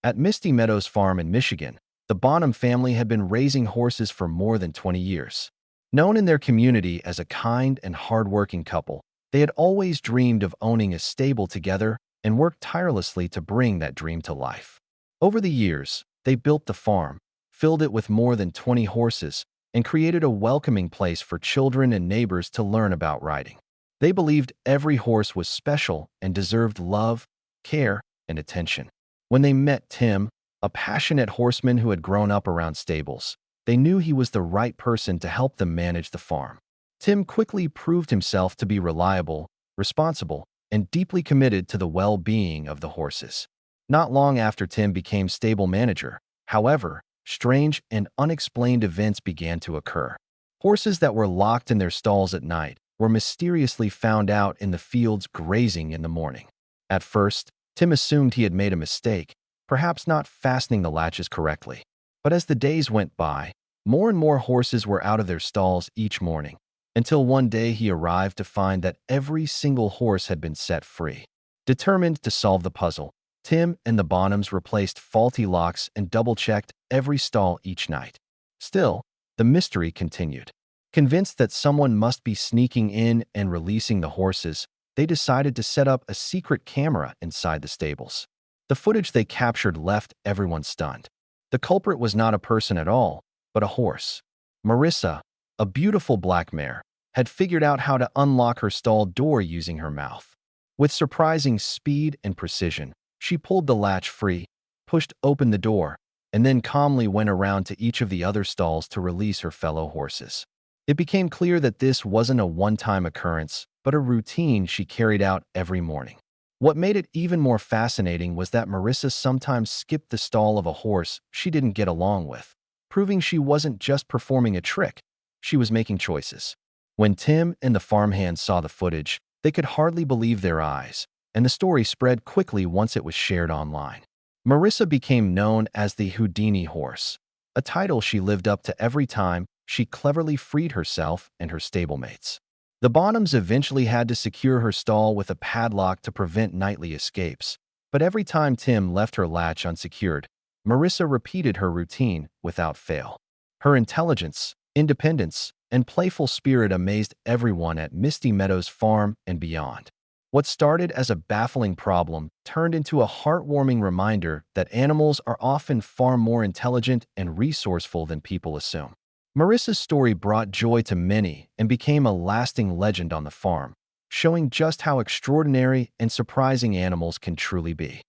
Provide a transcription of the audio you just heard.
At Misty Meadows Farm in Michigan, the Bonham family had been raising horses for more than 20 years. Known in their community as a kind and hardworking couple, they had always dreamed of owning a stable together and worked tirelessly to bring that dream to life. Over the years, they built the farm, filled it with more than 20 horses, and created a welcoming place for children and neighbors to learn about riding. They believed every horse was special and deserved love, care, and attention. When they met Tim, a passionate horseman who had grown up around stables, they knew he was the right person to help them manage the farm. Tim quickly proved himself to be reliable, responsible, and deeply committed to the well-being of the horses. Not long after Tim became stable manager, however, strange and unexplained events began to occur. Horses that were locked in their stalls at night were mysteriously found out in the fields grazing in the morning. At first, Tim assumed he had made a mistake, perhaps not fastening the latches correctly. But as the days went by, more and more horses were out of their stalls each morning, until one day he arrived to find that every single horse had been set free. Determined to solve the puzzle, Tim and the Bonhams replaced faulty locks and double-checked every stall each night. Still, the mystery continued. Convinced that someone must be sneaking in and releasing the horses, they decided to set up a secret camera inside the stables. The footage they captured left everyone stunned. The culprit was not a person at all, but a horse. Marisa, a beautiful black mare, had figured out how to unlock her stall door using her mouth. With surprising speed and precision, she pulled the latch free, pushed open the door, and then calmly went around to each of the other stalls to release her fellow horses. It became clear that this wasn't a one-time occurrence, but a routine she carried out every morning. What made it even more fascinating was that Marisa sometimes skipped the stall of a horse she didn't get along with, proving she wasn't just performing a trick, she was making choices. When Tim and the farmhands saw the footage, they could hardly believe their eyes, and the story spread quickly once it was shared online. Marisa became known as the Houdini horse, a title she lived up to every time she cleverly freed herself and her stablemates. The Bonhams eventually had to secure her stall with a padlock to prevent nightly escapes, but every time Tim left her latch unsecured, Marisa repeated her routine without fail. Her intelligence, independence, and playful spirit amazed everyone at Misty Meadows Farm and beyond. What started as a baffling problem turned into a heartwarming reminder that animals are often far more intelligent and resourceful than people assume. Marisa's story brought joy to many and became a lasting legend on the farm, showing just how extraordinary and surprising animals can truly be.